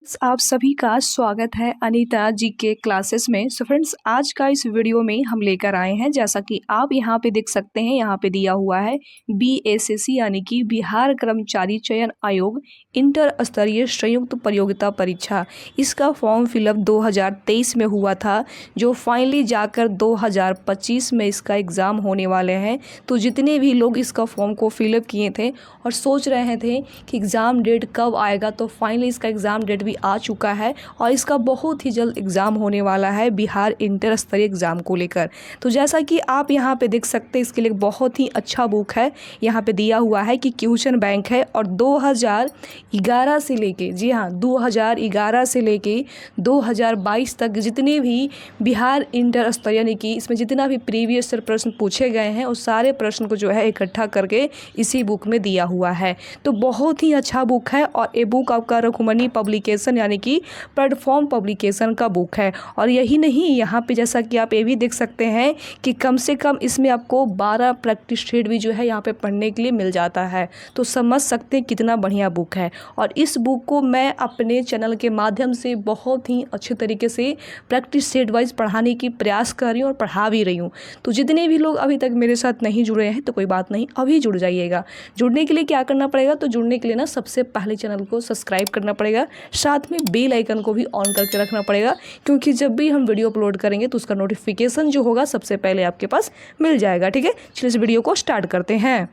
आप सभी का स्वागत है अनीता जी के क्लासेस में। सो फ्रेंड्स, आज का इस वीडियो में हम लेकर आए हैं, जैसा कि आप यहाँ पे देख सकते हैं, यहाँ पे दिया हुआ है बीएसएससी यानी कि बिहार कर्मचारी चयन आयोग इंटर स्तरीय संयुक्त प्रतियोगिता परीक्षा। इसका फॉर्म फिलअप 2023 में हुआ था, जो फाइनली जाकर 2025 में इसका एग्ज़ाम होने वाले हैं। तो जितने भी लोग इसका फॉर्म को फिलअप किए थे और सोच रहे थे कि एग्ज़ाम डेट कब आएगा, तो फाइनली इसका एग्ज़ाम डेट भी आ चुका है और इसका बहुत ही जल्द एग्ज़ाम होने वाला है बिहार इंटर स्तरीय एग्ज़ाम को लेकर। तो जैसा कि आप यहाँ पे देख सकते हैं, इसके लिए बहुत ही अच्छा बुक है। यहाँ पे दिया हुआ है कि क्वेश्चन बैंक है और 2011 से लेके, जी हाँ, 2011 से लेके 2022 तक जितने भी बिहार इंटर स्तरीय यानी कि इसमें जितना भी प्रीवियस प्रश्न पूछे गए हैं उस सारे प्रश्न को जो है इकट्ठा करके इसी बुक में दिया हुआ है। तो बहुत ही अच्छा बुक है और ये बुक आपका रुक्मणी पब्लिकेशन यानी कि प्लेटफॉर्म पब्लिकेशन का बुक है। और यही नहीं, यहाँ पे जैसा कि आप ये भी देख सकते हैं कि कम से कम इसमें आपको 12 प्रैक्टिस सेट भी जो है यहाँ पे पढ़ने के लिए मिल जाता है। तो समझ सकते हैं कितना बढ़िया बुक है। और इस बुक को मैं अपने चैनल के माध्यम से बहुत ही अच्छे तरीके से प्रैक्टिस सेट वाइज पढ़ाने की प्रयास कर रही हूँ और पढ़ा भी रही हूँ। तो जितने भी लोग अभी तक मेरे साथ नहीं जुड़े हैं तो कोई बात नहीं, अभी जुड़ जाइएगा। जुड़ने के लिए क्या करना पड़ेगा, तो जुड़ने के लिए ना सबसे पहले चैनल को सब्सक्राइब करना पड़ेगा, साथ में बेल आइकन को भी ऑन करके रखना पड़ेगा, क्योंकि जब भी हम वीडियो अपलोड करेंगे तो उसका नोटिफिकेशन जो होगा सबसे पहले आपके पास मिल जाएगा। ठीक है, चलिए इस वीडियो को स्टार्ट करते हैं।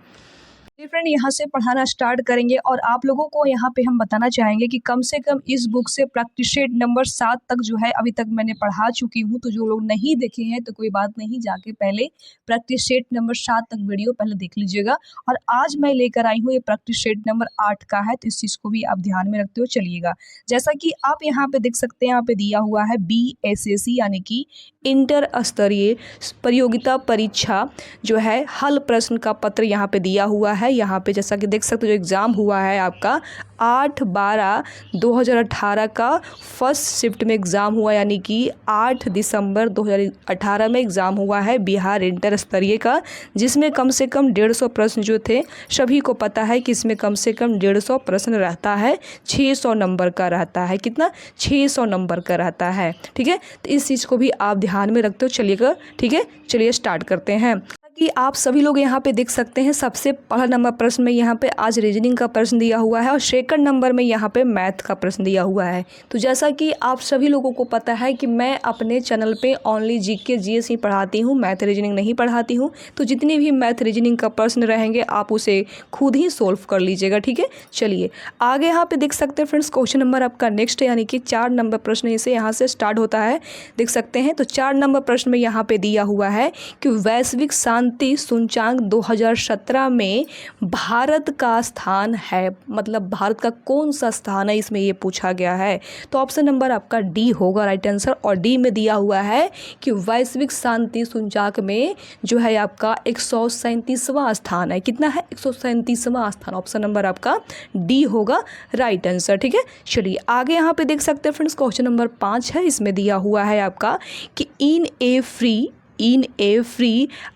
फ्रेंड, यहाँ से पढ़ाना स्टार्ट करेंगे और आप लोगों को यहाँ पे हम बताना चाहेंगे कि कम से कम इस बुक से प्रैक्टिस सेट नंबर 7 तक जो है अभी तक मैंने पढ़ा चुकी हूँ। तो जो लोग नहीं देखे हैं तो कोई बात नहीं, जाके पहले प्रैक्टिस सेट नंबर 7 तक वीडियो पहले देख लीजिएगा। और आज मैं लेकर आई हूँ ये प्रैक्टिस सेट नंबर 8 का है, तो इस चीज़ को भी आप ध्यान में रखते हो चलिएगा। जैसा कि आप यहाँ पे देख सकते हैं, यहाँ पे दिया हुआ है BSSC यानी कि इंटर स्तरीय प्रतियोगिता परीक्षा जो है हल प्रश्न का पत्र यहाँ पे दिया हुआ है। यहाँ पे जैसा कि देख सकते हो, जो एग्ज़ाम हुआ है आपका 8/12/2018 का फर्स्ट शिफ्ट में एग्ज़ाम हुआ, यानी कि 8 दिसंबर 2018 में एग्ज़ाम हुआ है बिहार इंटर स्तरीय का, जिसमें कम से कम 150 प्रश्न जो थे, सभी को पता है कि इसमें कम से कम 150 प्रश्न रहता है, 600 नंबर का रहता है। कितना? 600 नंबर का रहता है। ठीक है, तो इस चीज़ को भी आप ध्यान में रखते हो चलिएगा। ठीक है, चलिए स्टार्ट करते हैं। कि आप सभी लोग यहाँ पे देख सकते हैं, सबसे पहला नंबर प्रश्न में यहाँ पे आज रीजनिंग का प्रश्न दिया हुआ है और सेकंड नंबर में यहाँ पे मैथ का प्रश्न दिया हुआ है। तो जैसा कि आप सभी लोगों को पता है कि मैं अपने चैनल पे ओनली जीके जीएस ही पढ़ाती हूँ, मैथ रीजनिंग नहीं पढ़ाती हूँ। तो जितने भी मैथ रीजनिंग का प्रश्न रहेंगे आप उसे खुद ही सोल्व कर लीजिएगा। ठीक है, चलिए आगे यहाँ पे देख सकते हैं फ्रेंड्स, क्वेश्चन नंबर आपका नेक्स्ट यानी कि 4 नंबर प्रश्न इसे यहाँ से स्टार्ट होता है, देख सकते हैं। तो 4 नंबर प्रश्न में यहाँ पे दिया हुआ है कि वैश्विक शांति सूचकांक 2017 में भारत का स्थान है, मतलब भारत का कौन सा स्थान है, इसमें ये पूछा गया है। तो ऑप्शन नंबर आपका डी होगा राइट आंसर। और डी में दिया हुआ है कि वैश्विक शांति सूचकांक में जो है आपका 137वां स्थान है। कितना है? 137वां स्थान। ऑप्शन नंबर आपका डी होगा राइट आंसर। ठीक है, चलिए आगे यहाँ पे देख सकते हैं फ्रेंड्स, क्वेश्चन नंबर 5 है। इसमें दिया हुआ है आपका कि इन ए फ्री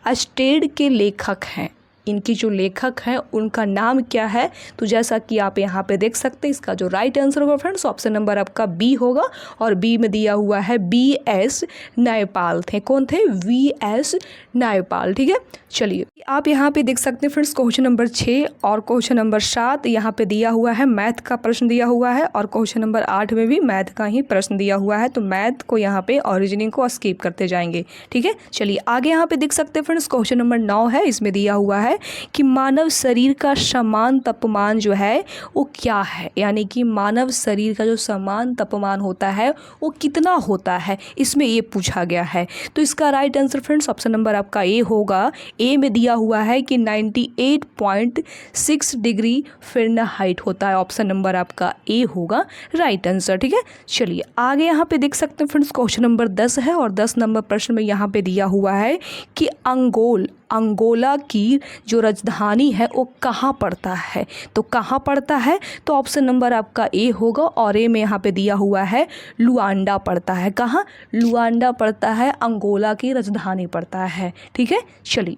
स्टेट के लेखक हैं, इनकी जो लेखक हैं उनका नाम क्या है। तो जैसा कि आप यहाँ पे देख सकते हैं, इसका जो राइट आंसर होगा फ्रेंड्स, ऑप्शन नंबर आपका बी होगा। और बी में दिया हुआ है BS न्यायपाल थे। कौन थे? VS न्यायपाल। ठीक है, चलिए आप यहाँ पे देख सकते हैं फ्रेंड्स, क्वेश्चन नंबर 6 और क्वेश्चन नंबर 7 यहाँ पे दिया हुआ है, मैथ का प्रश्न दिया हुआ है और क्वेश्चन नंबर 8 में भी मैथ का ही प्रश्न दिया हुआ है। तो मैथ को यहाँ पे और रीजनिंग को स्किप करते जाएंगे। ठीक है, चलिए आगे यहाँ पे देख सकते हैं फ्रेंड्स, क्वेश्चन नंबर 9 है। इसमें दिया हुआ है कि मानव शरीर का समान तापमान जो है वो क्या है, यानी कि मानव शरीर का जो समान तापमान होता है वो कितना होता है, इसमें ये पूछा गया है। तो इसका right answer friends, option number आपका ए होगा। ए में दिया हुआ है कि 98.6 डिग्री फ़ारेनहाइट होता है। ऑप्शन नंबर आपका ए होगा राइट आंसर। ठीक है, चलिए आगे यहाँ पे देख सकते हैं फ्रेंड्स, क्वेश्चन नंबर 10 है और 10 नंबर प्रश्न में यहाँ पे दिया हुआ है कि अंगोला की जो राजधानी है वो कहाँ पड़ता है? तो कहाँ पड़ता है? तो ऑप्शन नंबर आपका ए होगा और ए में यहाँ पे दिया हुआ है लुआंडा पड़ता है। कहाँ? लुआंडा पड़ता है, अंगोला की राजधानी पड़ता है। ठीक है, चलिए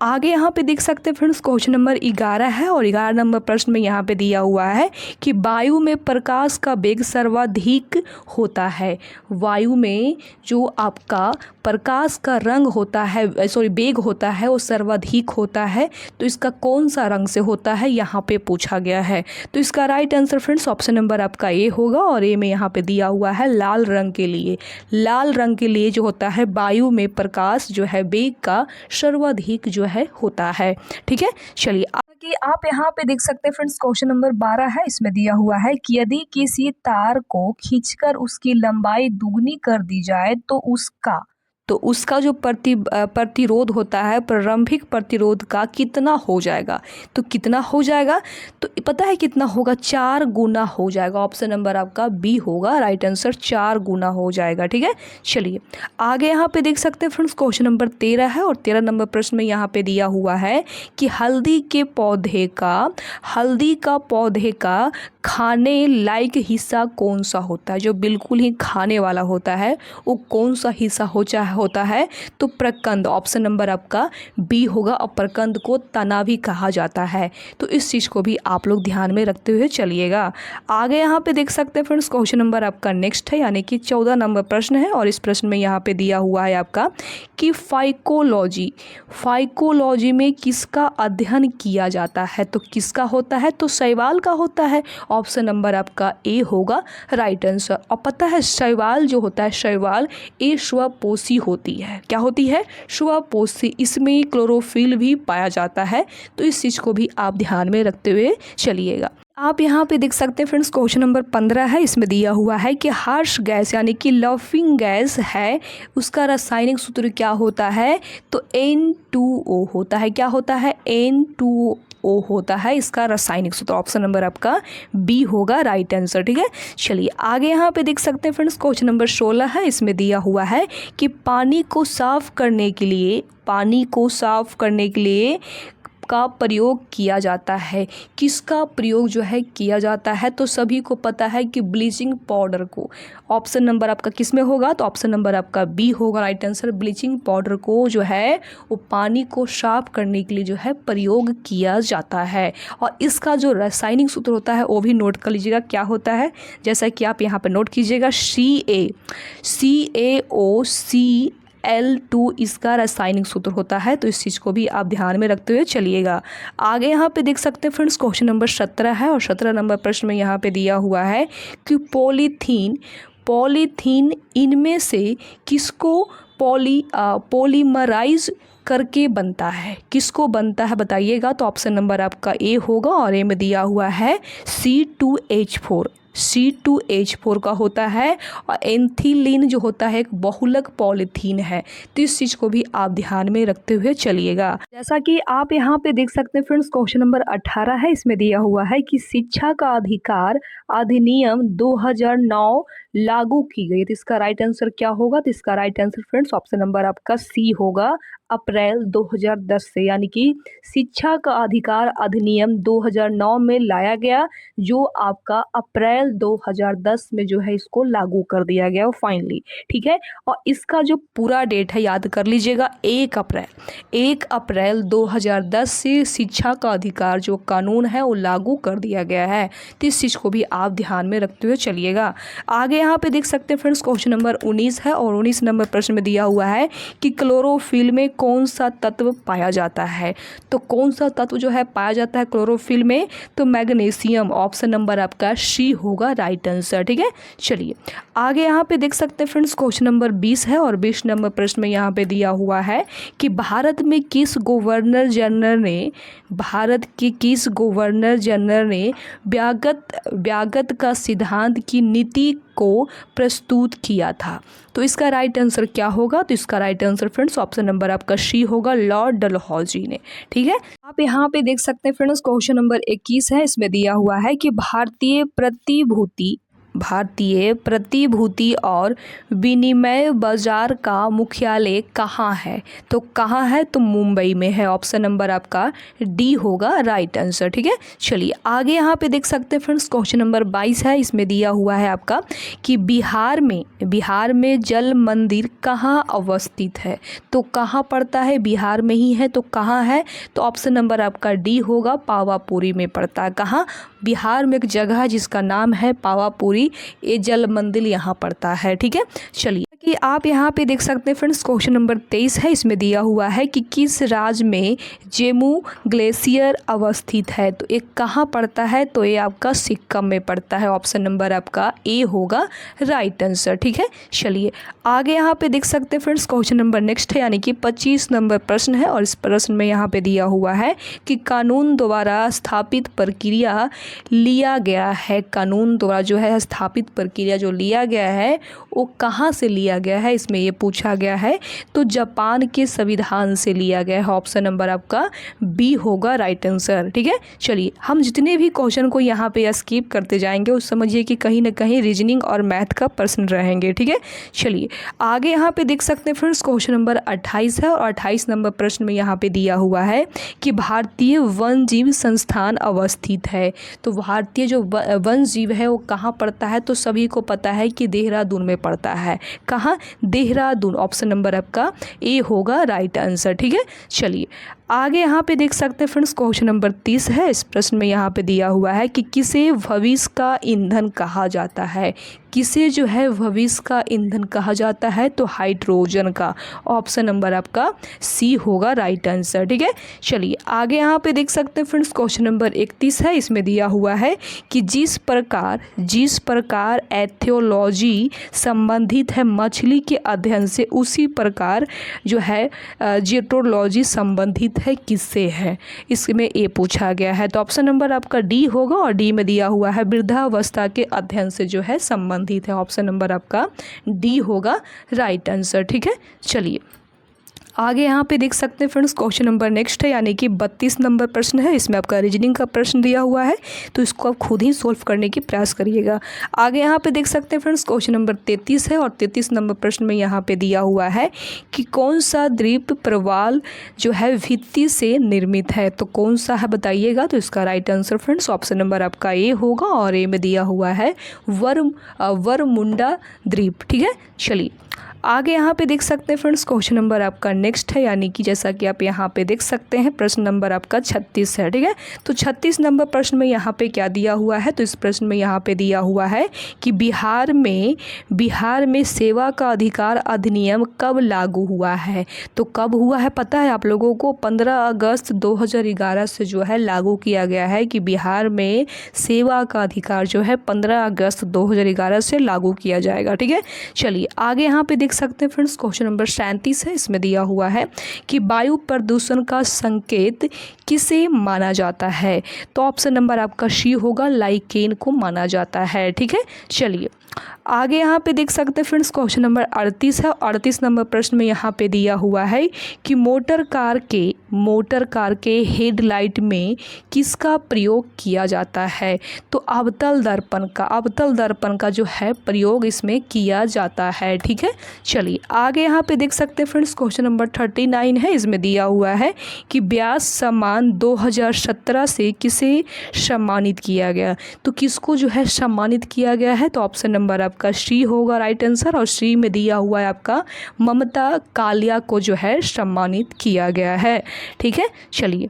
आगे यहाँ पे देख सकते हैं फ्रेंड्स, क्वेश्चन नंबर 11 है और 11 नंबर प्रश्न में यहाँ पे दिया हुआ है कि वायु में प्रकाश का वेग सर्वाधिक होता है। वायु में जो आपका प्रकाश का रंग होता है, वेग होता है, वो सर्वाधिक होता है। तो इसका कौन सा रंग से होता है यहाँ पे पूछा गया है। तो इसका right answer friends option number आपका ए होगा और ए में यहाँ पे दिया हुआ है लाल रंग के लिए। लाल रंग के लिए जो होता है वायु में प्रकाश जो है वेग का सर्वाधिक जो है होता है। ठीक है, चलिए कि आप यहाँ पे देख सकते हैं फ्रेंड्स, क्वेश्चन नंबर 12 है। इसमें दिया हुआ है कि यदि किसी तार को खींचकर उसकी लंबाई दुगनी कर दी जाए तो उसका जो प्रतिरोध होता है, प्रारंभिक प्रतिरोध का कितना हो जाएगा? तो कितना हो जाएगा? तो पता है कितना होगा? 4 गुना हो जाएगा। ऑप्शन नंबर आपका बी होगा राइट आंसर, 4 गुना हो जाएगा। ठीक है, चलिए आगे यहाँ पे देख सकते हैं फ्रेंड्स, क्वेश्चन नंबर 13 है और 13 नंबर प्रश्न में यहाँ पे दिया हुआ है कि हल्दी का पौधे का खाने लायक हिस्सा कौन सा होता है? जो बिल्कुल ही खाने वाला होता है वो कौन सा हिस्सा होता है? तो प्रकंद। ऑप्शन नंबर आपका बी होगा और प्रकंद को तना भी कहा जाता है। तो इस चीज़ को भी आप लोग ध्यान में रखते हुए चलिएगा। आगे यहाँ पे देख सकते हैं फ्रेंड्स, क्वेश्चन नंबर आपका नेक्स्ट है, यानी कि 14 नंबर प्रश्न है और इस प्रश्न में यहाँ पे दिया हुआ है आपका कि फाइकोलॉजी में किसका अध्ययन किया जाता है? तो किसका होता है? तो शैवाल का होता है। ऑप्शन नंबर आपका ए होगा राइट आंसर। और पता है शैवाल जो होता है, शैवाल ए स्वपोषी होती है। क्या होती है? स्वपोषी। इसमें क्लोरोफिल भी पाया जाता है। तो इस चीज़ को भी आप ध्यान में रखते हुए चलिएगा। आप यहाँ पे देख सकते हैं फ्रेंड्स, क्वेश्चन नंबर 15 है। इसमें दिया हुआ है कि हर्ष गैस यानी कि लाफिंग गैस है, उसका रासायनिक सूत्र क्या होता है? तो N2O होता है। क्या होता है? N2O होता है इसका रासायनिक सूत्र। ऑप्शन नंबर आपका बी होगा राइट आंसर। ठीक है, चलिए आगे यहाँ पे देख सकते हैं फ्रेंड्स, क्वेश्चन नंबर 16 है। इसमें दिया हुआ है कि पानी को साफ करने के लिए का प्रयोग किया जाता है। किसका प्रयोग जो है किया जाता है? तो सभी को पता है कि ब्लीचिंग पाउडर को। ऑप्शन नंबर आपका किस में होगा? तो ऑप्शन नंबर आपका बी होगा राइट आंसर। ब्लीचिंग पाउडर को जो है वो पानी को साफ करने के लिए जो है प्रयोग किया जाता है। और इसका जो रासायनिक सूत्र होता है वो भी नोट कर लीजिएगा क्या होता है, जैसा कि आप यहाँ पर नोट कीजिएगा CaOCl2 इसका रासायनिक सूत्र होता है। तो इस चीज़ को भी आप ध्यान में रखते हुए चलिएगा। आगे यहाँ पे देख सकते हैं फ्रेंड्स, क्वेश्चन नंबर 17 है और 17 नंबर प्रश्न में यहाँ पे दिया हुआ है कि पॉलीथीन इनमें से किसको पॉलीमराइज करके बनता है? किसको बनता है बताइएगा। तो ऑप्शन नंबर आपका ए होगा और ए में दिया हुआ है C2H4 का होता है। और एथिलीन जो होता है एक बहुलक पॉलीथीन है। तो इस चीज़ को भी आप ध्यान में रखते हुए चलिएगा। जैसा कि आप यहाँ पे देख सकते हैं फ्रेंड्स, क्वेश्चन नंबर 18 है। इसमें दिया हुआ है कि शिक्षा का अधिकार अधिनियम 2009 लागू की गई। तो इसका राइट आंसर क्या होगा? तो इसका right answer friends option number आपका सी होगा, अप्रैल 2010 से, यानी कि शिक्षा का अधिकार अधिनियम 2009 में लाया गया, जो आपका अप्रैल 2010 में जो है इसको लागू कर दिया गया फाइनली। ठीक है, और इसका जो पूरा डेट है याद कर लीजिएगा, 1 अप्रैल 2010 से शिक्षा का अधिकार जो कानून है वो लागू कर दिया गया है। तो इस चीज़ को भी आप ध्यान में रखते हुए चलिएगा। आगे यहाँ पे देख सकते हैं फ्रेंड्स, क्वेश्चन नंबर 19 है और 19 नंबर प्रश्न में दिया हुआ है कि क्लोरोफिल में कौन सा तत्व पाया जाता है? तो कौन सा तत्व जो है पाया जाता है क्लोरोफिल में? तो मैग्नीशियम। ऑप्शन नंबर आपका सी होगा राइट आंसर। ठीक है, चलिए आगे यहाँ पे देख सकते हैं फ्रेंड्स, क्वेश्चन नंबर 20 है और 20 नंबर प्रश्न में यहाँ पे दिया हुआ है कि भारत के किस गवर्नर जनरल ने व्यागत का सिद्धांत की नीति को प्रस्तुत किया था? तो इसका राइट आंसर क्या होगा? तो इसका right answer friends option number आपका सी होगा, लॉर्ड डलहौजी ने। ठीक है, आप यहाँ पे देख सकते हैं फ्रेंड्स, क्वेश्चन नंबर 21 है। इसमें दिया हुआ है कि भारतीय भारतीय प्रतिभूति और विनिमय बाजार का मुख्यालय कहाँ है? तो कहाँ है? तो मुंबई में है। ऑप्शन नंबर आपका डी होगा राइट आंसर। ठीक है, चलिए आगे यहाँ पे देख सकते हैं फ्रेंड्स, क्वेश्चन नंबर 22 है। इसमें दिया हुआ है आपका कि बिहार में जल मंदिर कहाँ अवस्थित है? तो कहाँ पड़ता है? बिहार में ही है, तो कहाँ है? तो ऑप्शन नंबर आपका डी होगा, पावापुरी में पड़ता है। कहाँ? बिहार में एक जगह है जिसका नाम है पावापुरी, ये जल मंदिर यहाँ पड़ता है। ठीक है, चलिए कि आप यहाँ पे देख सकते हैं फ्रेंड्स, क्वेश्चन नंबर 23 है। इसमें दिया हुआ है कि किस राज्य में जेमू ग्लेशियर अवस्थित है? तो ये कहाँ पड़ता है? तो ये आपका सिक्किम में पड़ता है। ऑप्शन नंबर आपका ए होगा राइट आंसर। ठीक है, चलिए आगे यहाँ पे देख सकते हैं फ्रेंड्स, क्वेश्चन नंबर नेक्स्ट है, यानी कि 25 नंबर प्रश्न है। और इस प्रश्न में यहाँ पे दिया हुआ है कि कानून द्वारा स्थापित प्रक्रिया लिया गया है। कानून द्वारा जो है स्थापित प्रक्रिया जो लिया गया है वो कहाँ से लिया गया है? इसमें ये पूछा गया है। तो जापान के संविधान से लिया गया है। ऑप्शन नंबर आपका बी होगा राइट आंसर। ठीक है, चलिए हम जितने भी क्वेश्चन को यहाँ पे स्किप करते जाएंगे उस समझिए कि कहीं ना कहीं रीजनिंग और मैथ का प्रश्न रहेंगे। ठीक है, चलिए आगे यहाँ पे देख सकते हैं फ्रेंड्स, क्वेश्चन नंबर 28 है। और 28 नंबर प्रश्न में यहाँ पे दिया हुआ है कि भारतीय वन जीव संस्थान अवस्थित है। तो भारतीय जो वन जीव है वो कहाँ पड़ता है? तो सभी को पता है कि देहरादून में पड़ता है। कहाँ? देहरादून। ऑप्शन नंबर आपका ए होगा राइट आंसर। ठीक है, चलिए आगे यहाँ पे देख सकते हैं फ्रेंड्स, क्वेश्चन नंबर 30 है। इस प्रश्न में यहाँ पे दिया हुआ है कि किसे भविष्य का ईंधन कहा जाता है? किसे जो है भविष्य का ईंधन कहा जाता है? तो हाइड्रोजन का। ऑप्शन नंबर आपका सी होगा राइट आंसर। ठीक है, चलिए आगे यहाँ पे देख सकते हैं फ्रेंड्स, क्वेश्चन नंबर 31 है। इसमें दिया हुआ है कि जिस प्रकार एथियोलॉजी संबंधित है मछली के अध्ययन से, उसी प्रकार जो है जियोलॉजी संबंधित है किससे है? इसमें ए पूछा गया है। तो ऑप्शन नंबर आपका डी होगा। और डी में दिया हुआ है वृद्धावस्था के अध्ययन से जो है संबंधित है। ऑप्शन नंबर आपका डी होगा राइट आंसर। ठीक है, चलिए आगे यहाँ पे देख सकते हैं फ्रेंड्स, क्वेश्चन नंबर नेक्स्ट है, यानी कि 32 नंबर प्रश्न है। इसमें आपका रीजनिंग का प्रश्न दिया हुआ है, तो इसको आप खुद ही सोल्व करने की प्रयास करिएगा। आगे यहाँ पे देख सकते हैं फ्रेंड्स, क्वेश्चन नंबर 33 है। और 33 नंबर प्रश्न में यहाँ पे दिया हुआ है कि कौन सा द्वीप प्रवाल जो है भित्ति से निर्मित है? तो कौन सा है बताइएगा? तो इसका right answer friends option number आपका ए होगा। और ए में दिया हुआ है वरमुंडा द्वीप। ठीक है, चलिए आगे यहाँ पे देख सकते हैं फ्रेंड्स, क्वेश्चन नंबर आपका नेक्स्ट है, यानी कि जैसा कि आप यहाँ पे देख सकते हैं प्रश्न नंबर आपका 36 है। ठीक है, तो 36 नंबर प्रश्न में यहाँ पे क्या दिया हुआ है? तो इस प्रश्न में यहाँ पे दिया हुआ है कि बिहार में सेवा का अधिकार अधिनियम कब लागू हुआ है? तो कब हुआ है पता है आप लोगों को? 15 अगस्त 2011 से जो है लागू किया गया है कि बिहार में सेवा का अधिकार जो है 15 अगस्त 2011 से लागू किया जाएगा। ठीक है, चलिए आगे यहाँ पे देख सकते हैं फ्रेंड्स, क्वेश्चन नंबर 37 है। इसमें दिया हुआ है कि वायु प्रदूषण का संकेत किसे माना जाता है? तो ऑप्शन नंबर आपका सी होगा, लाइकेन को माना जाता है। ठीक है, चलिए आगे यहाँ पे देख सकते हैं फ्रेंड्स, क्वेश्चन नंबर 38 है। 38 नंबर प्रश्न में यहाँ पे दिया हुआ है कि मोटर कार के हेडलाइट में किसका प्रयोग किया जाता है? तो अवतल दर्पण का जो है प्रयोग इसमें किया जाता है। ठीक है, चलिए आगे यहाँ पे देख सकते हैं फ्रेंड्स, क्वेश्चन नंबर 39 है। इसमें दिया हुआ है कि व्यास सम्मान 2017 से किसे सम्मानित किया गया? तो किसको जो है सम्मानित किया गया है? तो ऑप्शन नंबर आपका सी होगा राइट आंसर। और सी में दिया हुआ है आपका ममता कालिया को जो है सम्मानित किया गया है। ठीक है, चलिए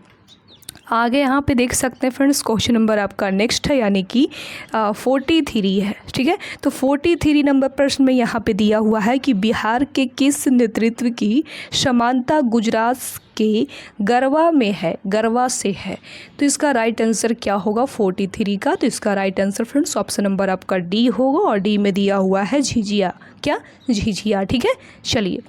आगे यहाँ पे देख सकते हैं फ्रेंड्स, क्वेश्चन नंबर आपका नेक्स्ट है, यानी कि 43 है। ठीक है, तो 43 नंबर प्रश्न में यहाँ पे दिया हुआ है कि बिहार के किस नेतृत्व की समानता गुजरात के गरवा से है? तो इसका राइट आंसर क्या होगा 43 का? तो इसका right answer friends option number आपका डी होगा। और डी में दिया हुआ है झिझिया। झिझिया। ठीक है, चलिए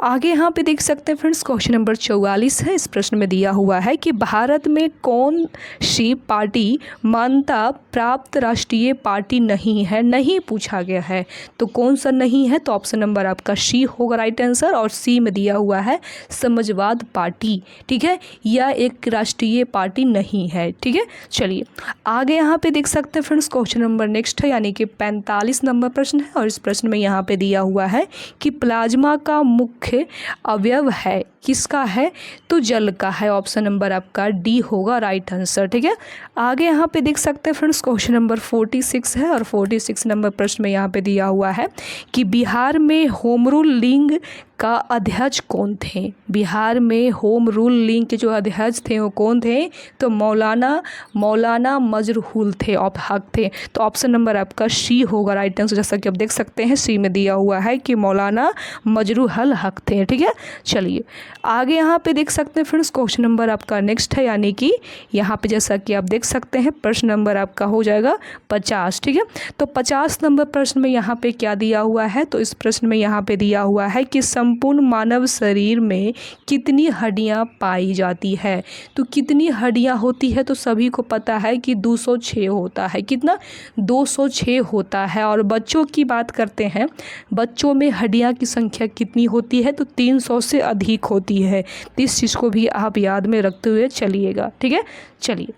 आगे यहाँ पे देख सकते हैं फ्रेंड्स, क्वेश्चन नंबर 44 है। इस प्रश्न में दिया हुआ है कि भारत में कौन सी पार्टी मान्यता प्राप्त राष्ट्रीय पार्टी नहीं पूछा गया है? तो कौन सा नहीं है? तो ऑप्शन नंबर आपका सी होगा राइट आंसर। और सी में दिया हुआ है समाजवाद पार्टी। पार्टी, ठीक है, यह एक राष्ट्रीय पार्टी नहीं है, ठीक है। चलिए आगे यहाँ पे देख सकते हैं फ्रेंड्स, क्वेश्चन नंबर नेक्स्ट है यानी कि 45 नंबर प्रश्न है और इस प्रश्न में यहाँ पे दिया हुआ है कि प्लाज्मा का मुख्य अवयव है, किसका है, तो जल का है। ऑप्शन नंबर आपका डी होगा राइट आंसर, ठीक है। आगे यहाँ पे देख सकते हैं फ्रेंड्स, क्वेश्चन नंबर 46 है और 46 नंबर प्रश्न में यहाँ पे दिया हुआ है कि बिहार में होम रूल लीग का अध्यक्ष कौन थे। बिहार में होम रूल लीग के जो अध्यक्ष थे वो कौन थे, तो मौलाना मजरूल थे, हक थे। तो ऑप्शन नंबर आपका सी होगा राइट आंसर। जैसा कि आप देख सकते हैं सी में दिया हुआ है कि मौलाना मजरूल हक थे, ठीक है। चलिए आगे यहाँ पे देख सकते हैं फ्रेंड्स, क्वेश्चन नंबर आपका नेक्स्ट है यानी कि यहाँ पे जैसा कि आप देख सकते हैं प्रश्न नंबर आपका हो जाएगा 50, ठीक है। तो 50 नंबर प्रश्न में यहाँ पे क्या दिया हुआ है, तो इस प्रश्न में यहाँ पे दिया हुआ है कि संपूर्ण मानव शरीर में कितनी हड्डियाँ पाई जाती है। तो कितनी हड्डियाँ होती है, तो सभी को पता है कि 206 होता है। कितना, 206 होता है। और बच्चों की बात करते हैं, बच्चों में हड्डियाँ की संख्या कितनी होती है, तो 300 से अधिक होती है। तो इस चीज़ को भी आप याद में रखते हुए चलिएगा, ठीक है। चलिए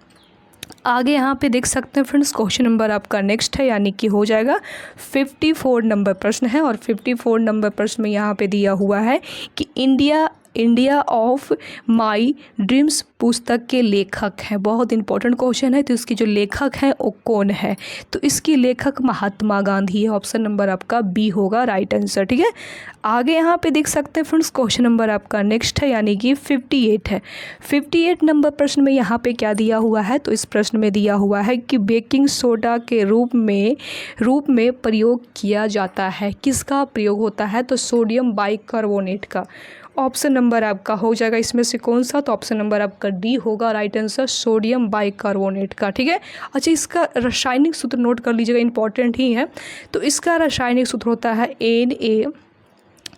आगे यहाँ पे देख सकते हैं फ्रेंड्स, क्वेश्चन नंबर आपका नेक्स्ट है यानी कि हो जाएगा 54 नंबर प्रश्न है और 54 नंबर प्रश्न में यहाँ पे दिया हुआ है कि इंडिया ऑफ माई ड्रीम्स पुस्तक के लेखक हैं। बहुत इंपॉर्टेंट क्वेश्चन है। तो इसके जो लेखक हैं वो कौन है, तो इसकी लेखक महात्मा गांधी है। ऑप्शन नंबर आपका बी होगा राइट आंसर, ठीक है। आगे यहाँ पे देख सकते हैं फ्रेंड्स, क्वेश्चन नंबर आपका नेक्स्ट है यानी कि 58 है। 58 नंबर प्रश्न में यहाँ पे क्या दिया हुआ है, तो इस प्रश्न में दिया हुआ है कि बेकिंग सोडा के रूप में प्रयोग किया जाता है। किसका प्रयोग होता है, तो सोडियम बाइकार्बोनेट का। ऑप्शन नंबर आपका हो जाएगा इसमें से कौन सा, तो ऑप्शन नंबर आपका डी होगा राइट आंसर, सोडियम बाइकार्बोनेट का, ठीक है। अच्छा, इसका रासायनिक सूत्र नोट कर लीजिएगा, इंपॉर्टेंट ही है। तो इसका रासायनिक सूत्र होता है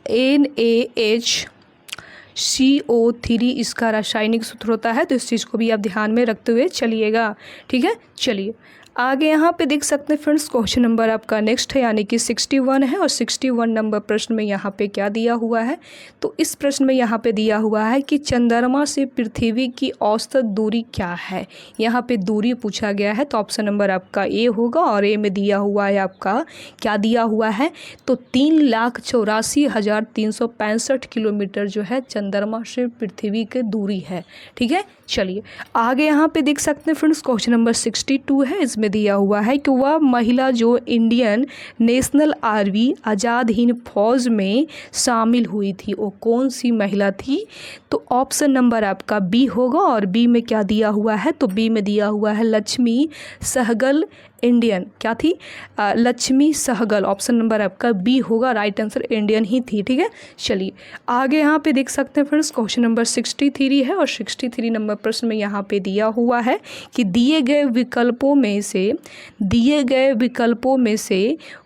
NaHCO3, इसका रासायनिक सूत्र होता है। तो इस चीज़ को भी आप ध्यान में रखते हुए चलिएगा, ठीक है। चलिए आगे यहाँ पे देख सकते हैं फ्रेंड्स, क्वेश्चन नंबर आपका नेक्स्ट है यानी कि 61 है और 61 नंबर प्रश्न में यहाँ पे क्या दिया हुआ है, तो इस प्रश्न में यहाँ पे दिया हुआ है कि चंद्रमा से पृथ्वी की औसत दूरी क्या है। यहाँ पे दूरी पूछा गया है। तो ऑप्शन नंबर आपका ए होगा और ए में दिया हुआ है आपका क्या दिया हुआ है, तो 3,84,365 किलोमीटर जो है चंद्रमा से पृथ्वी की दूरी है, ठीक है। चलिए आगे यहाँ पे देख सकते हैं फ्रेंड्स, क्वेश्चन नंबर 62 है। इसमें दिया हुआ है कि वह महिला जो Indian national army Azad Hind फौज में शामिल हुई थी वो कौन सी महिला थी, तो ऑप्शन नंबर आपका बी होगा। और बी में क्या दिया हुआ है, तो बी में दिया हुआ है लक्ष्मी सहगल। इंडियन क्या थी, लक्ष्मी सहगल। ऑप्शन नंबर आपका बी होगा राइट आंसर, इंडियन ही थी, ठीक है। चलिए आगे यहाँ पे देख सकते हैं फ्रेंड्स, क्वेश्चन नंबर 63 है और 63 नंबर प्रश्न में यहाँ पे दिया हुआ है कि दिए गए विकल्पों में से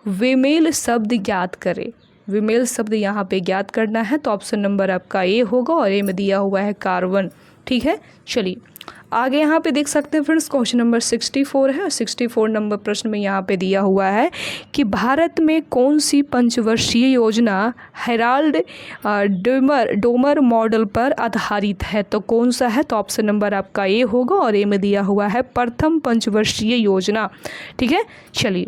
विमेल शब्द ज्ञात करें। विमेल शब्द यहाँ पे ज्ञात करना है। तो ऑप्शन नंबर आपका ए होगा और ए में दिया हुआ है कार्बन, ठीक है। चलिए आगे यहाँ पे देख सकते हैं फ्रेंड्स, क्वेश्चन नंबर 64 है और 64 नंबर प्रश्न में यहाँ पे दिया हुआ है कि भारत में कौन सी पंचवर्षीय योजना हेराल्ड डोमर मॉडल पर आधारित है, तो कौन सा है, तो ऑप्शन नंबर आपका ए होगा और ए में दिया हुआ है प्रथम पंचवर्षीय योजना, ठीक है। चलिए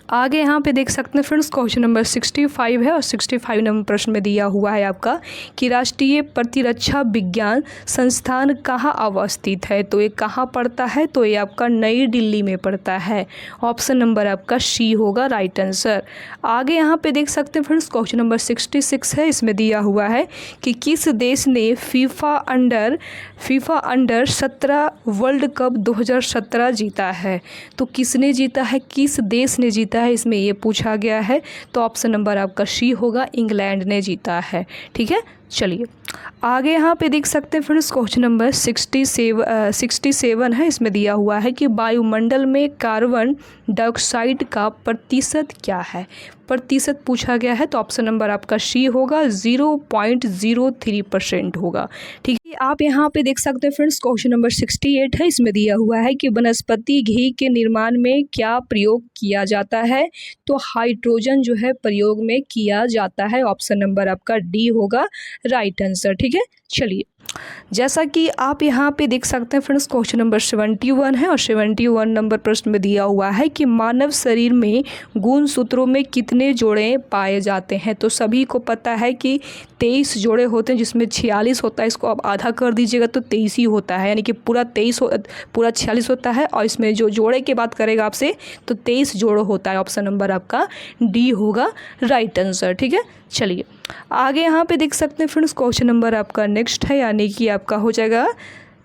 आगे यहाँ पे देख सकते हैं फ्रेंड्स, क्वेश्चन नंबर 65 है और 65 नंबर प्रश्न में दिया हुआ है आपका कि राष्ट्रीय प्रतिरक्षा विज्ञान संस्थान कहाँ अवस्थित है, तो ये कहाँ पड़ता है, तो ये आपका नई दिल्ली में पड़ता है। ऑप्शन नंबर आपका सी होगा राइट आंसर। आगे यहाँ पे देख सकते हैं फ्रेंड्स, क्वेश्चन नंबर 66 है। इसमें दिया हुआ है कि किस देश ने फीफा अंडर 17 वर्ल्ड कप 2017 जीता है, तो किसने जीता है, किस देश ने जीता है, इसमें ये पूछा गया है। तो ऑप्शन नंबर आपका सी होगा, इंग्लैंड ने जीता है, ठीक है। चलिए आगे यहाँ पे देख सकते हैं फ्रेंड्स, क्वेश्चन नंबर 67 है। इसमें दिया हुआ है कि वायुमंडल में कार्बन डाइऑक्साइड का प्रतिशत क्या है, प्रतिशत पूछा गया है। तो ऑप्शन नंबर आपका सी होगा, 0.03% होगा, ठीक है। आप यहाँ पे देख सकते हैं फ्रेंड्स, क्वेश्चन नंबर 68 है। इसमें दिया हुआ है कि वनस्पति घी के निर्माण में क्या प्रयोग किया जाता है, तो हाइड्रोजन जो है प्रयोग में किया जाता है। ऑप्शन नंबर आपका डी होगा राइट आंसर, ठीक है। चलिए जैसा कि आप यहाँ पे देख सकते हैं फ्रेंड्स, क्वेश्चन नंबर 71 है और 71 नंबर प्रश्न में दिया हुआ है कि मानव शरीर में गुणसूत्रों में कितने जोड़े पाए जाते हैं। तो सभी को पता है कि 23 जोड़े होते हैं, जिसमें 46 होता है। इसको आप आधा कर दीजिएगा तो 23 ही होता है, यानी कि पूरा 46 होता है। और इसमें जो जोड़े की बात करेगा आपसे तो 23 जोड़ होता है। ऑप्शन नंबर आपका डी होगा राइट आंसर। ठीक है, चलिए आगे यहाँ पे देख सकते हैं फ्रेंड्स, क्वेश्चन नंबर आपका नेक्स्ट है, यानी कि आपका हो जाएगा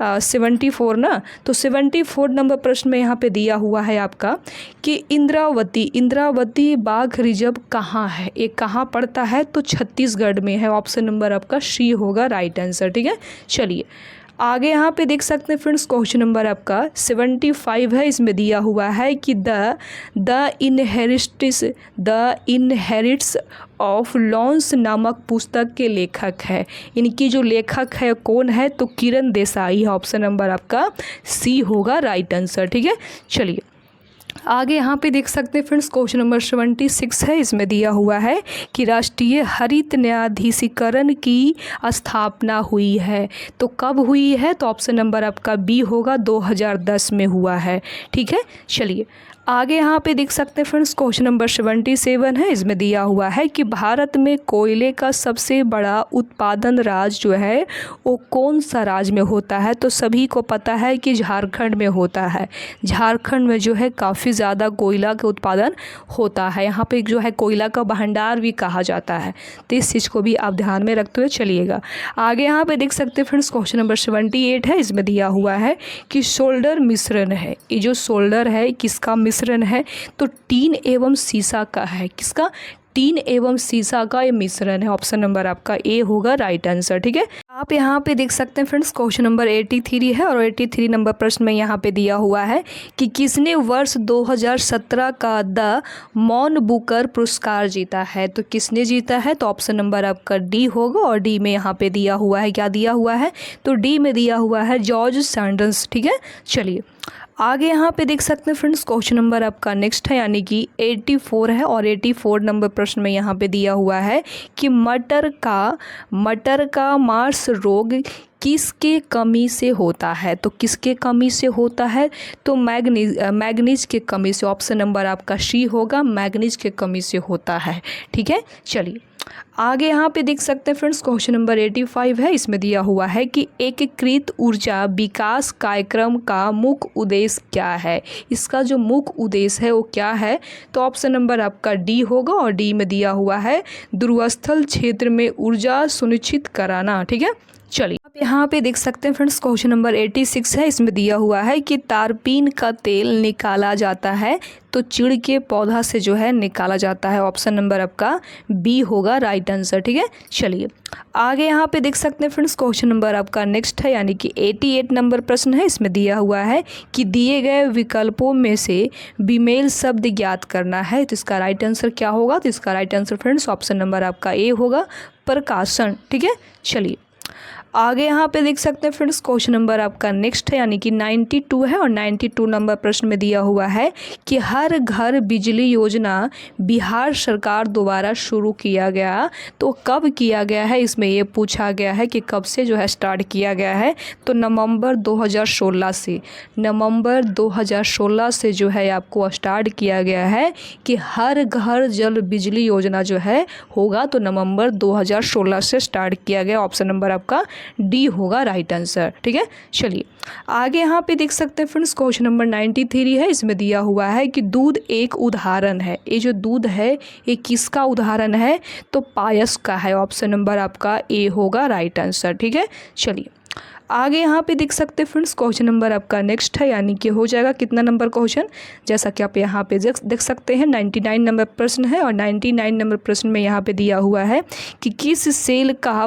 74 ना। तो 74 नंबर प्रश्न में यहाँ पे दिया हुआ है आपका कि इंद्रावती बाघ रिजर्व कहाँ है, ये कहाँ पड़ता है। तो छत्तीसगढ़ में है। ऑप्शन नंबर आपका सी होगा राइट आंसर। ठीक है, चलिए आगे यहाँ पे देख सकते हैं फ्रेंड्स, क्वेश्चन नंबर आपका 75 है। इसमें दिया हुआ है कि द इनहेरिट्स ऑफ लॉन्स नामक पुस्तक के लेखक है। इनकी जो लेखक है कौन है, तो किरण देसाई है। ऑप्शन नंबर आपका सी होगा राइट आंसर। ठीक है, चलिए आगे यहाँ पे देख सकते हैं फ्रेंड्स, क्वेश्चन नंबर 76 है। इसमें दिया हुआ है कि राष्ट्रीय हरित न्यायाधीशीकरण की स्थापना हुई है। तो कब हुई है, तो ऑप्शन नंबर आपका बी होगा 2010 में हुआ है। ठीक है, चलिए आगे यहाँ पे देख सकते हैं फ्रेंड्स, क्वेश्चन नंबर 77 है। इसमें दिया हुआ है कि भारत में कोयले का सबसे बड़ा उत्पादन राज्य जो है वो कौन सा राज्य में होता है। तो सभी को पता है कि झारखंड में होता है। झारखंड में जो है काफ़ी ज़्यादा कोयला का उत्पादन होता है। यहाँ पे जो है कोयला का भंडार भी कहा जाता है। तो इस चीज़ को भी आप ध्यान में रखते हुए चलिएगा। आगे यहाँ पे देख सकते हैं फ्रेंड्स, क्वेश्चन नंबर 78 है। इसमें दिया हुआ है कि सोल्डर मिश्रण है। ये जो सोल्डर है किसका मिश्रण है, तो टीन एवं सीसा का है। किसका, टीन एवं सीसा का ये मिश्रण है। ऑप्शन नंबर आपका ए होगा राइट आंसर। ठीक है, आप यहाँ पे देख सकते हैं फ्रेंड्स, क्वेश्चन नंबर 83 है और 83 नंबर प्रश्न में यहाँ पे दिया हुआ है कि किसने वर्ष 2017 का द मौन बुकर पुरस्कार जीता है। तो किसने जीता है, तो ऑप्शन नंबर आपका डी होगा। और डी में यहाँ पे दिया हुआ है, क्या दिया हुआ है, तो डी में दिया हुआ है जॉर्ज सैंडर्स। ठीक है, चलिए आगे यहाँ पे देख सकते हैं फ्रेंड्स, क्वेश्चन नंबर आपका नेक्स्ट है, यानी कि 84 है और 84 नंबर प्रश्न में यहाँ पे दिया हुआ है कि मटर का मार्स रोग किसके कमी से होता है। तो किसके कमी से होता है, तो मैग्नीज के कमी से। ऑप्शन नंबर आपका सी होगा, मैग्नीज के कमी से होता है। ठीक है, चलिए आगे यहाँ पे देख सकते हैं फ्रेंड्स, क्वेश्चन नंबर 85 है। इसमें दिया हुआ है कि एकीकृत ऊर्जा विकास कार्यक्रम का मुख्य उद्देश्य क्या है। इसका जो मुख्य उद्देश्य है वो क्या है, तो ऑप्शन नंबर आपका डी होगा। और डी में दिया हुआ है ध्रुवस्थल क्षेत्र में ऊर्जा सुनिश्चित कराना। ठीक है, चलिए आप यहाँ पे देख सकते हैं फ्रेंड्स, क्वेश्चन नंबर 86 है। इसमें दिया हुआ है कि तारपीन का तेल निकाला जाता है तो चिड़ के पौधा से जो है निकाला जाता है। ऑप्शन नंबर आपका बी होगा राइट आंसर। ठीक है, चलिए आगे यहाँ पे देख सकते हैं फ्रेंड्स, क्वेश्चन नंबर आपका नेक्स्ट है, यानी कि 88 नंबर प्रश्न है। इसमें दिया हुआ है कि दिए गए विकल्पों में से बीमेल शब्द ज्ञात करना है। तो इसका राइट आंसर क्या होगा, तो इसका right answer friends option number आपका ए होगा, प्रकाशन। ठीक है, चलिए आगे यहाँ पे देख सकते हैं फ्रेंड्स, क्वेश्चन नंबर आपका नेक्स्ट है, यानी कि 92 है और 92 नंबर प्रश्न में दिया हुआ है कि हर घर बिजली योजना बिहार सरकार द्वारा शुरू किया गया। तो कब किया गया है, इसमें ये पूछा गया है कि कब से जो है स्टार्ट किया गया है। तो नवंबर 2016 से, नवंबर 2016 से जो है आपको स्टार्ट किया गया है कि हर घर जल बिजली योजना जो है होगा। तो नवंबर 2016 से स्टार्ट किया गया। ऑप्शन नंबर आपका डी होगा राइट आंसर। ठीक है, चलिए आगे यहाँ पे देख सकते हैं फ्रेंड्स, क्वेश्चन नंबर 93 है। इसमें दिया हुआ है कि दूध एक उदाहरण है। ये जो दूध है ये किसका उदाहरण है, तो पायस का है। ऑप्शन नंबर आपका ए होगा राइट आंसर। ठीक है, चलिए आगे यहाँ पे देख सकते हैं फ्रेंड्स, क्वेश्चन नंबर आपका नेक्स्ट है, यानी कि हो जाएगा कितना नंबर क्वेश्चन, जैसा कि आप यहाँ पे देख सकते हैं 99 नंबर प्रश्न है। और 99 नंबर प्रश्न में यहाँ पे दिया हुआ है कि किस सेल का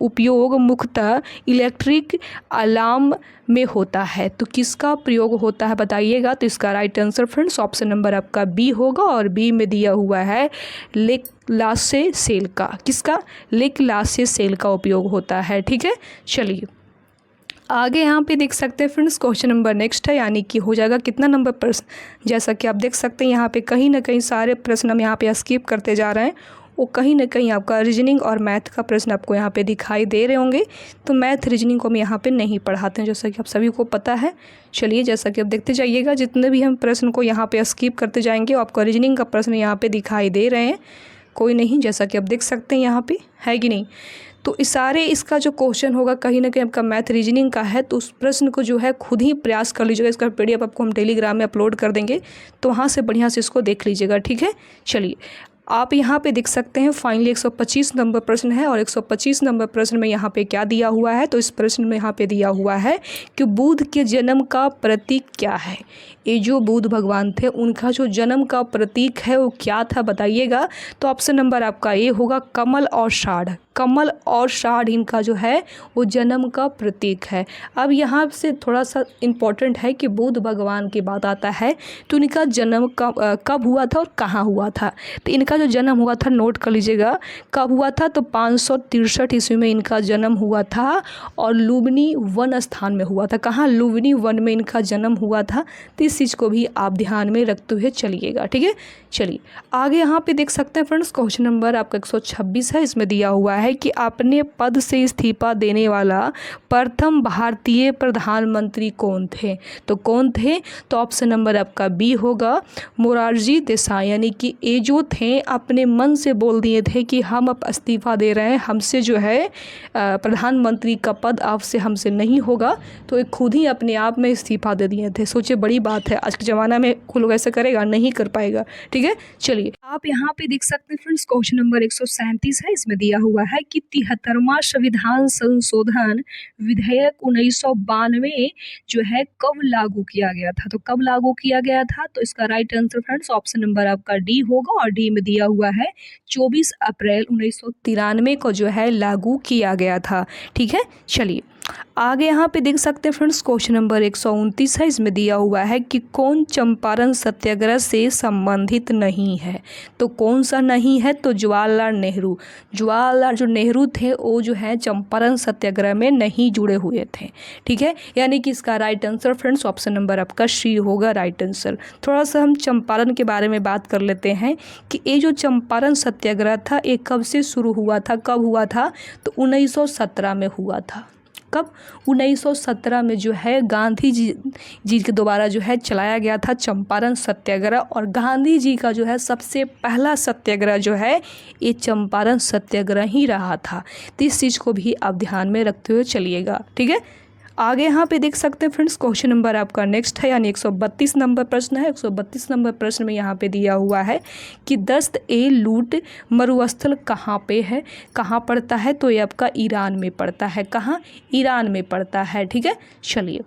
उपयोग मुख्यतः इलेक्ट्रिक अलार्म में होता है। तो किसका प्रयोग होता है बताइएगा। तो इसका right answer friends option number आपका बी होगा। और बी में दिया हुआ है लेक्लासे सेल का। किसका, लेक्लासे सेल का उपयोग होता है। ठीक है, चलिए आगे यहाँ पे देख सकते हैं फ्रेंड्स, क्वेश्चन नंबर नेक्स्ट है, यानी कि हो जाएगा कितना नंबर प्रश्न। जैसा कि आप देख सकते हैं यहाँ पे कहीं ना कहीं सारे प्रश्न हम यहाँ पे स्किप करते जा रहे हैं, वो कहीं ना कहीं आपका रीजनिंग और मैथ का प्रश्न आपको यहाँ पे दिखाई दे रहे होंगे। तो मैथ रीजनिंग को हम यहाँ पे नहीं पढ़ाते हैं, जैसा कि आप सभी को पता है। चलिए, जैसा कि आप देखते जाइएगा, जितने भी हम प्रश्न को यहाँ पे स्किप करते जाएंगे, आपका रीजनिंग का प्रश्न यहाँ पे दिखाई दे रहे हैं। कोई नहीं, जैसा कि आप देख सकते हैं यहाँ पे, है कि नहीं। तो इस सारे इसका जो क्वेश्चन होगा कहीं ना कहीं आपका मैथ रीजनिंग का है, तो उस प्रश्न को जो है खुद ही प्रयास कर लीजिएगा। इसका PDF आपको हम टेलीग्राम में अपलोड कर देंगे, तो वहाँ से बढ़िया से इसको देख लीजिएगा, ठीक है। चलिए, आप यहाँ पे देख सकते हैं फाइनली 125 नंबर प्रश्न है, और 125 नंबर प्रश्न में यहाँ पे क्या दिया हुआ है, तो इस प्रश्न में यहाँ पे दिया हुआ है कि बुध के जन्म का प्रतीक क्या है। ये जो बुध भगवान थे उनका जो जन्म का प्रतीक है वो क्या था बताइएगा। तो ऑप्शन नंबर आपका ए होगा कमल और षाढ़। कमल और षाढ़ इनका जो है वो जन्म का प्रतीक है। अब यहाँ से थोड़ा सा इम्पोर्टेंट है कि बुध भगवान की बात आता है तो इनका जन्म कब हुआ था और कहाँ हुआ था। तो इनका जो जन्म हुआ था, नोट कर लीजिएगा कब हुआ था, तो 563 ईस्वी में इनका जन्म हुआ था, और लुम्बिनी वन स्थान में हुआ था। कहाँ? लुम्बिनी वन में इनका जन्म हुआ था। तो इस चीज़ को भी आप ध्यान में रखते हुए चलिएगा, ठीक है। चलिए आगे यहाँ पे देख सकते हैं फ्रेंड्स, क्वेश्चन नंबर आपका 126 है। इसमें दिया हुआ है कि अपने पद से इस्तीफा देने वाला प्रथम भारतीय प्रधानमंत्री कौन थे। तो कौन थे? तो ऑप्शन नंबर आपका बी होगा मोरारजी देसाई। यानी कि ये जो थे अपने मन से बोल दिए थे कि हम अब इस्तीफा दे रहे हैं, हमसे जो है प्रधानमंत्री का पद आपसे हमसे नहीं होगा, तो ये खुद ही अपने आप में इस्तीफा दे दिए थे। सोचिए, बड़ी बात है, आज के ज़माना में कोई लोग ऐसा करेगा? नहीं कर पाएगा, ठीक है। चलिए आप यहाँ पे देख सकते हैं फ्रेंड्स, क्वेश्चन नंबर 137 है। इसमें दिया हुआ है कि 73वां संविधान संशोधन विधेयक 1992 जो है कब लागू किया गया था। तो कब लागू किया गया था, तो इसका right answer friends option number आपका डी होगा, और डी में दिया हुआ है 24 अप्रैल 1993 को जो है लागू किया गया था, ठीक है। चलिए आगे यहाँ पे देख सकते हैं फ्रेंड्स, क्वेश्चन नंबर 129 है। इसमें दिया हुआ है कि कौन चंपारण सत्याग्रह से संबंधित नहीं है। तो कौन सा नहीं है, तो जवाहरलाल नेहरू। जवाहरलाल जो नेहरू थे वो जो है चंपारण सत्याग्रह में नहीं जुड़े हुए थे, ठीक है। यानी कि इसका right answer friends option number आपका सी होगा राइट आंसर। थोड़ा सा हम चंपारण के बारे में बात कर लेते हैं कि ये जो चंपारण सत्याग्रह था ये कब से शुरू हुआ था, कब हुआ था, तो 1917 में हुआ था। कब? 1917 में जो है गांधी जी के द्वारा जो है चलाया गया था चंपारण सत्याग्रह, और गांधी जी का जो है सबसे पहला सत्याग्रह जो है ये चंपारण सत्याग्रह ही रहा था। तो इस चीज़ को भी आप ध्यान में रखते हुए चलिएगा, ठीक है। आगे यहाँ पे देख सकते हैं फ्रेंड्स, क्वेश्चन नंबर आपका नेक्स्ट है, यानी 132 नंबर प्रश्न है। 132 नंबर प्रश्न में यहाँ पे दिया हुआ है कि दस्त-ए-लूट मरुस्थल कहाँ पे है, कहाँ पड़ता है, तो ये आपका ईरान में पड़ता है। कहाँ? ईरान में पड़ता है, ठीक है। चलिए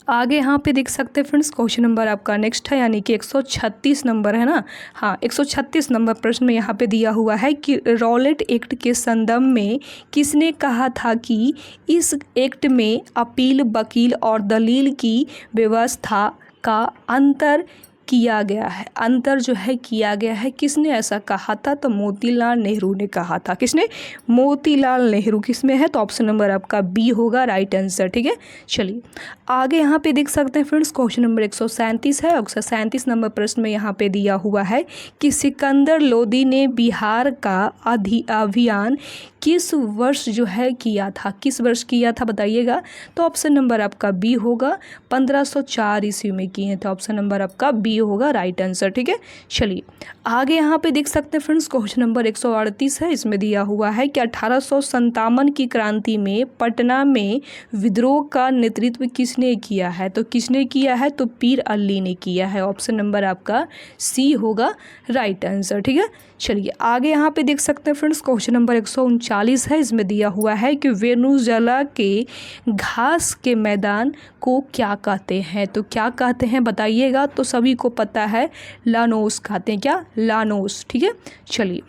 आगे यहाँ पे देख सकते हैं फ्रेंड्स, क्वेश्चन नंबर आपका नेक्स्ट है, यानी कि 136 नंबर है ना। हाँ, 136 नंबर प्रश्न में यहाँ पे दिया हुआ है कि रॉलेट एक्ट के संदर्भ में किसने कहा था कि इस एक्ट में अपील, वकील और दलील की व्यवस्था का अंतर किया गया है। अंतर जो है किया गया है, किसने ऐसा कहा था, तो मोतीलाल नेहरू ने कहा था। किसने? मोतीलाल नेहरू। किसमें है, तो ऑप्शन नंबर आपका बी होगा राइट आंसर, ठीक है। चलिए आगे यहाँ पे देख सकते हैं फ्रेंड्स, क्वेश्चन नंबर 137 है। 137 नंबर प्रश्न में यहाँ पे दिया हुआ है कि सिकंदर लोदी ने बिहार का अभियान किस वर्ष जो है किया था, किस वर्ष किया था बताइएगा। तो ऑप्शन नंबर आपका बी होगा 1504 ईस्वी में किए थे। ऑप्शन नंबर आपका बी होगा राइट आंसर, ठीक है। चलिए आगे यहाँ पे देख सकते हैं फ्रेंड्स, क्वेश्चन नंबर 138 है। इसमें दिया हुआ है कि 1857 की क्रांति में पटना में विद्रोह का नेतृत्व किसने किया है। तो किसने किया है, तो पीर अली ने किया है। ऑप्शन नंबर आपका सी होगा राइट आंसर, ठीक है। चलिए आगे यहाँ पे देख सकते हैं फ्रेंड्स, क्वेश्चन नंबर 139 है। इसमें दिया हुआ है कि वेनेजुएला के घास के मैदान को क्या कहते हैं। तो क्या कहते हैं बताइएगा। तो सभी को पता है लानोस कहते हैं। क्या? लानोस, ठीक है। चलिए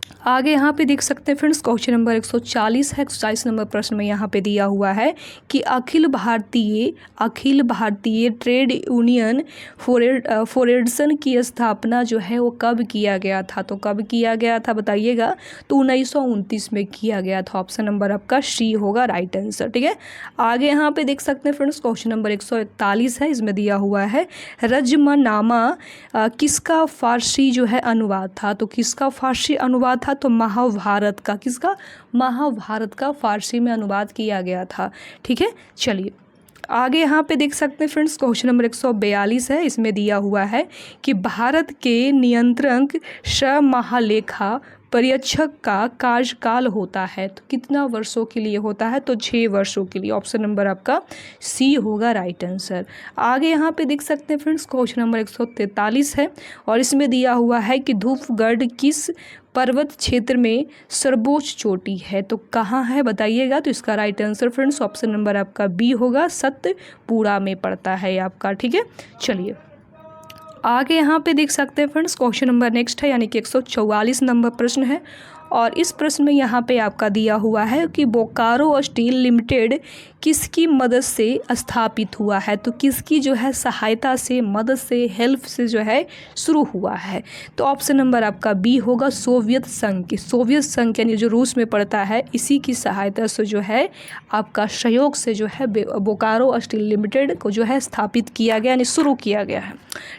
आगे यहाँ पे देख सकते हैं फ्रेंड्स, क्वेश्चन नंबर 140 है। 140 नंबर प्रश्न में यहाँ पे दिया हुआ है कि Akhil Bharatiya trade union federation की स्थापना जो है वो कब किया गया था? तो कब किया गया था बताइएगा? तो 1929 में किया गया था। ऑप्शन नंबर आपका सी होगा राइट आंसर। ठीक है, आगे यहाँ पे देख सकते हैं फ्रेंड्स, क्वेश्चन नंबर 141 है। इसमें दिया हुआ है रजमनामा किसका फारसी जो है अनुवाद था? तो किसका फारसी अनुवाद था? तो महाभारत का। किसका? महाभारत का फारसी में अनुवाद किया गया था। ठीक है, चलिए आगे यहाँ पे देख सकते हैं फ्रेंड्स, क्वेश्चन नंबर 142 है। इसमें दिया हुआ है कि भारत के नियंत्रक महालेखा पर्यवेक्षक का कार्यकाल होता है तो कितना वर्षों के लिए होता है? तो 6 वर्षों के लिए। ऑप्शन नंबर आपका सी होगा राइट आंसर। आगे यहाँ पे देख सकते हैं फ्रेंड्स, क्वेश्चन नंबर 143 है और इसमें दिया हुआ है कि धूपगढ़ किस पर्वत क्षेत्र में सर्वोच्च चोटी है? तो कहाँ है बताइएगा? तो इसका right answer friends option number आपका बी होगा, सतपुड़ा में पड़ता है आपका। ठीक है, चलिए आगे यहाँ पे देख सकते हैं फ्रेंड्स, क्वेश्चन नंबर नेक्स्ट है यानी कि 144 नंबर प्रश्न है और इस प्रश्न में यहाँ पे आपका दिया हुआ है कि बोकारो स्टील लिमिटेड किसकी मदद से स्थापित हुआ है? तो किसकी जो है सहायता से, मदद से, हेल्प से जो है शुरू हुआ है? तो ऑप्शन नंबर आपका बी होगा, सोवियत संघ की। सोवियत संघ यानी जो रूस में पड़ता है, इसी की सहायता से जो है आपका सहयोग से जो है बोकारो स्टील लिमिटेड को जो है स्थापित किया गया यानी शुरू किया गया है।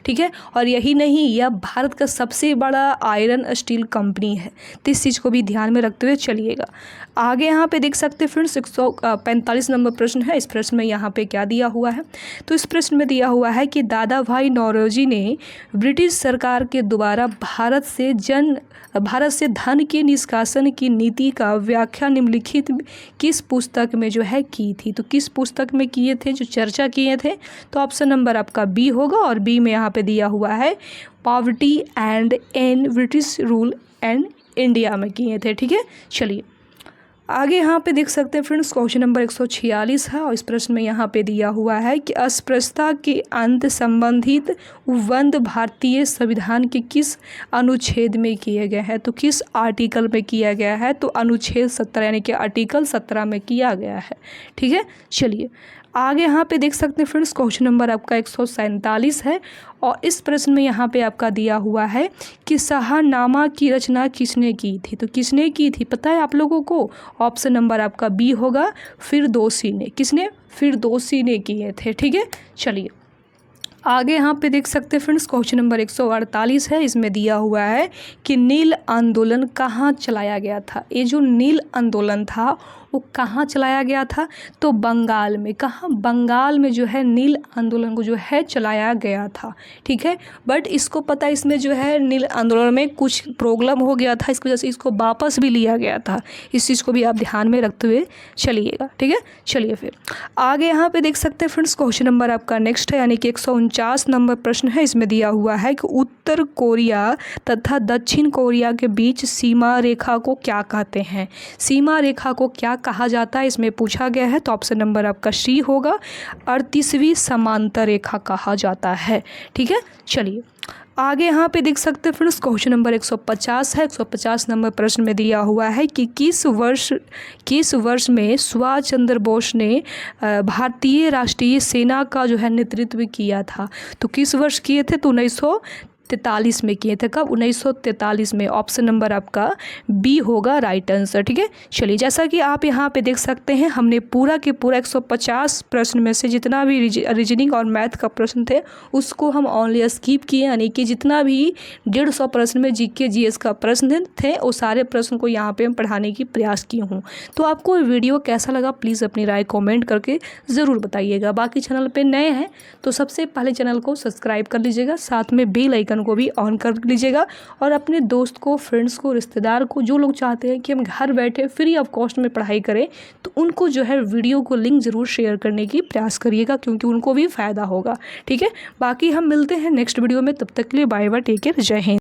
ठीक है, और यही नहीं, यह भारत का सबसे बड़ा आयरन स्टील कंपनी है। तो इस चीज़ को भी ध्यान में रखते हुए चलिएगा। आगे यहाँ पे देख सकते हैं फ्रेंड्स, 145 नंबर प्रश्न है। इस प्रश्न में यहाँ पे क्या दिया हुआ है? तो इस प्रश्न में दिया हुआ है कि दादा भाई नौरोजी ने ब्रिटिश सरकार के द्वारा भारत से धन के निष्कासन की नीति का व्याख्या निम्नलिखित किस पुस्तक में जो है की थी? तो किस पुस्तक में किए थे, जो चर्चा किए थे? तो ऑप्शन नंबर आपका बी होगा और बी में यहाँ पे दिया हुआ है poverty and an British rule and India में किए थे। ठीक है, चलिए आगे यहाँ पे देख सकते हैं फ्रेंड्स, क्वेश्चन नंबर 146 है और इस प्रश्न में यहाँ पे दिया हुआ है कि अस्पृश्यता के अंत संबंधित उपबंध भारतीय संविधान के किस अनुच्छेद में किए गए हैं? तो किस आर्टिकल में किया गया है? तो अनुच्छेद 17 यानी कि आर्टिकल 17 में किया गया है। ठीक है, चलिए आगे यहाँ पे देख सकते हैं फ्रेंड्स, क्वेश्चन नंबर आपका 147 है और इस प्रश्न में यहाँ पे आपका दिया हुआ है कि शाहनामा की रचना किसने की थी? तो किसने की थी पता है आप लोगों को? ऑप्शन नंबर आपका बी होगा, फिरदौसी ने। किसने? फिरदौसी ने किए थे। ठीक है, चलिए आगे यहाँ पे देख सकते हैं फ्रेंड्स, क्वेश्चन नंबर 148 है। इसमें दिया हुआ है कि नील आंदोलन कहाँ चलाया गया था? ये जो नील आंदोलन था वो कहाँ चलाया गया था? तो बंगाल में। कहाँ? बंगाल में जो है नील आंदोलन को जो है चलाया गया था। ठीक है, बट इसको पता है इसमें जो है नील आंदोलन में कुछ प्रॉब्लम हो गया था, इसकी वजह से इसको वापस भी लिया गया था। इस चीज़ को भी आप ध्यान में रखते हुए चलिएगा। ठीक है, चलिए फिर आगे यहाँ पे देख सकते हैं फ्रेंड्स, क्वेश्चन नंबर आपका नेक्स्ट है यानी कि 149 नंबर प्रश्न है। इसमें दिया हुआ है कि उत्तर कोरिया तथा दक्षिण कोरिया के बीच सीमा रेखा को क्या कहते हैं? सीमा रेखा को क्या कहा जाता है इसमें पूछा गया है। तो ऑप्शन नंबर आपका सी होगा, 38वीं समांतर रेखा कहा जाता है। ठीक है, चलिए आगे यहाँ पे देख सकते हैं फ्रेंड्स, क्वेश्चन नंबर 150 है। 150 नंबर प्रश्न में दिया हुआ है कि किस वर्ष में सुभाष चंद्र बोस ने भारतीय राष्ट्रीय सेना का जो है नेतृत्व किया था? तो किस वर्ष किए थे? तो 1943 में किए थे। कब? 1943 में। ऑप्शन नंबर आपका बी होगा राइट आंसर। ठीक है, चलिए जैसा कि आप यहाँ पे देख सकते हैं हमने पूरा के पूरा 150 प्रश्न में से जितना भी रीजनिंग और मैथ का प्रश्न थे उसको हम ओनली स्किप किए, यानी कि जितना भी 150 प्रश्न में जीके जीएस का प्रश्न थे वो सारे प्रश्न को यहाँ पे हम पढ़ाने की प्रयास की हूँ। तो आपको वीडियो कैसा लगा प्लीज़ अपनी राय कॉमेंट करके ज़रूर बताइएगा। बाकी चैनल पर नए हैं तो सबसे पहले चैनल को सब्सक्राइब कर लीजिएगा, साथ में बेल आइकन को भी ऑन कर लीजिएगा और अपने दोस्त को, फ्रेंड्स को, रिश्तेदार को, जो लोग चाहते हैं कि हम घर बैठे फ्री ऑफ कॉस्ट में पढ़ाई करें तो उनको जो है वीडियो को लिंक ज़रूर शेयर करने की प्रयास करिएगा, क्योंकि उनको भी फ़ायदा होगा। ठीक है, बाकी हम मिलते हैं नेक्स्ट वीडियो में, तब तक के लिए बाय बाय, टेक केयर, जय हिंद।